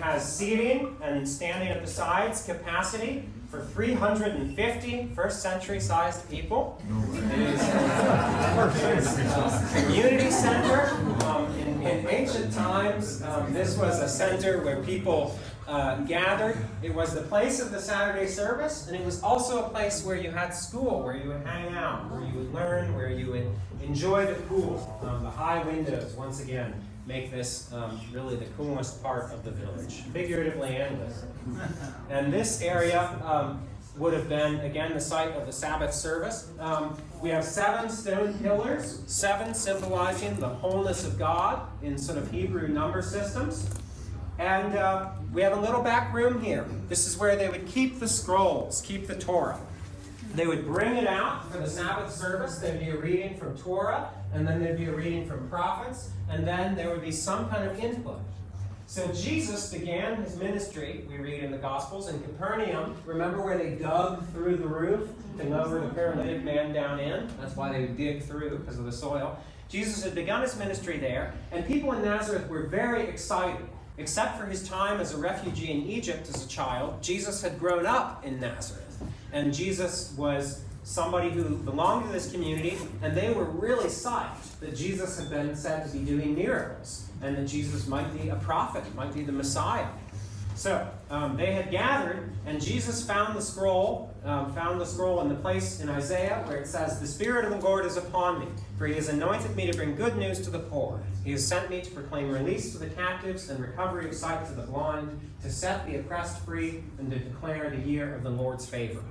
has seating and standing at the sides capacity for 350 first-century sized people. It is a community center. In ancient times, this was a center where people gathered. It was the place of the Saturday service, and it was also a place where you had school, where you would hang out, where you would learn, where you would enjoy the cool. The high windows, once again, make this really the coolest part of the village, figuratively and literally. And this area would have been, again, the site of the Sabbath service. We have 7 stone pillars, 7 symbolizing the wholeness of God in sort of Hebrew number systems. And we have a little back room here. This is where they would keep the scrolls, keep the Torah. They would bring it out for the Sabbath service. There'd be a reading from Torah, and then there'd be a reading from prophets, and then there would be some kind of input. So Jesus began his ministry, we read in the Gospels, in Capernaum. Remember where they dug through the roof to lower the paralytic man down in? That's why they would dig through, because of the soil. Jesus had begun his ministry there, and people in Nazareth were very excited. Except for his time as a refugee in Egypt as a child, Jesus had grown up in Nazareth. And Jesus was somebody who belonged to this community, and they were really psyched that Jesus had been said to be doing miracles, and that Jesus might be a prophet, might be the Messiah. So they had gathered, and Jesus found the scroll in the place in Isaiah where it says, "The Spirit of the Lord is upon me, for he has anointed me to bring good news to the poor. He has sent me to proclaim release to the captives and recovery of sight to the blind, to set the oppressed free, and to declare the year of the Lord's favor."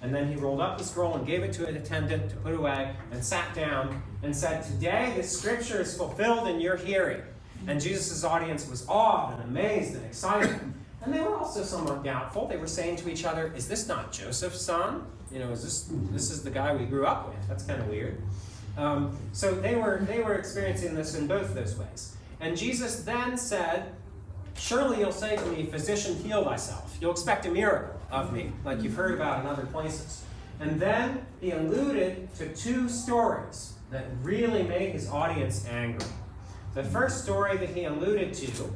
And then he rolled up the scroll and gave it to an attendant to put away, and sat down and said, "Today this scripture is fulfilled in your hearing." And Jesus' audience was awed and amazed and excited. And they were also somewhat doubtful. They were saying to each other, "Is this not Joseph's son? This is the guy we grew up with? That's kind of weird." So they were experiencing this in both those ways. And Jesus then said, "Surely you'll say to me, 'Physician, heal thyself.' You'll expect a miracle of me, like you've heard about in other places." And then he alluded to 2 stories that really made his audience angry. The first story that he alluded to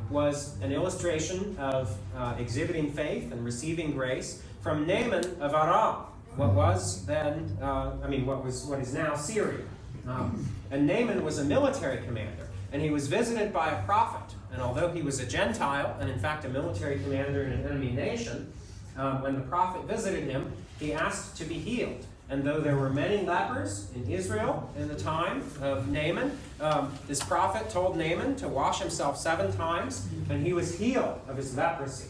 was an illustration of exhibiting faith and receiving grace from Naaman of Aram, what is now Syria. And Naaman was a military commander, and he was visited by a prophet. And although he was a Gentile, and in fact a military commander in an enemy nation, when the prophet visited him, he asked to be healed. And though there were many lepers in Israel in the time of Naaman, this prophet told Naaman to wash himself 7 times, and he was healed of his leprosy.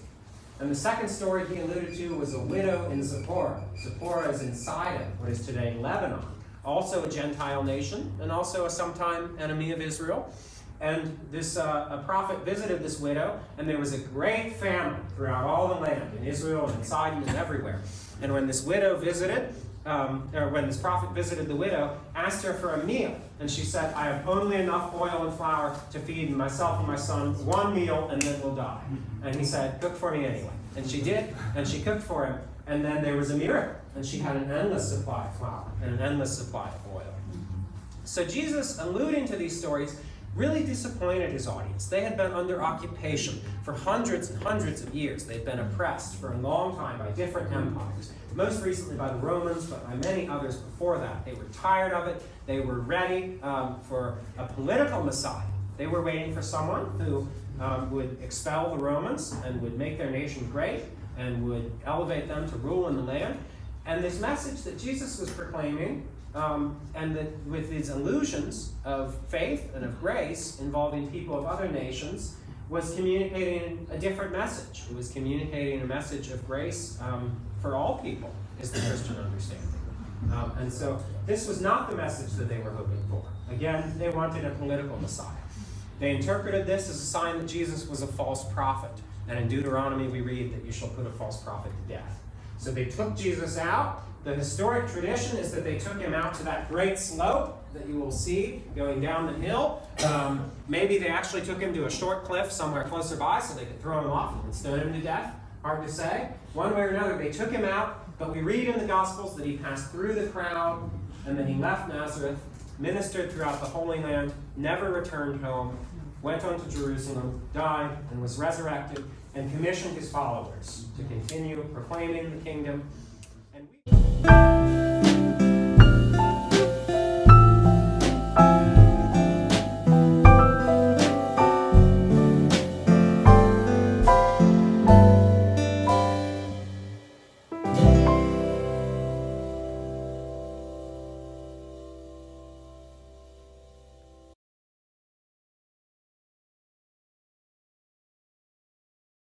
And the second story he alluded to was a widow in Zipporah. Zipporah is in Sidon, what is today Lebanon, also a Gentile nation, and also a sometime enemy of Israel. And a prophet visited this widow, and there was a great famine throughout all the land, in Israel and in Sidon and everywhere. And when this prophet visited the widow, asked her for a meal, and she said, "I have only enough oil and flour to feed myself and my son 1 meal, and then we'll die." And he said, "Cook for me anyway." And she did, and she cooked for him, and then there was a miracle, and she had an endless supply of flour and an endless supply of oil. So Jesus, alluding to these stories, really disappointed his audience. They had been under occupation for hundreds and hundreds of years. They'd been oppressed for a long time by different empires, most recently by the Romans, but by many others before that. They were tired of it. They were ready for a political Messiah. They were waiting for someone who would expel the Romans and would make their nation great and would elevate them to rule in the land. And this message that Jesus was proclaiming, and that with these allusions of faith and of grace involving people of other nations, was communicating a different message. It was communicating a message of grace for all people, is the Christian understanding. And so this was not the message that they were hoping for. Again, they wanted a political Messiah. They interpreted this as a sign that Jesus was a false prophet. And in Deuteronomy we read that you shall put a false prophet to death. So they took Jesus out. The historic tradition is that they took him out to that great slope that you will see going down the hill. Maybe they actually took him to a short cliff somewhere closer by so they could throw him off and stone him to death. Hard to say. One way or another, they took him out, but we read in the Gospels that he passed through the crowd, and then he left Nazareth, ministered throughout the Holy Land, never returned home, went on to Jerusalem, died, and was resurrected, and commissioned his followers to continue proclaiming the kingdom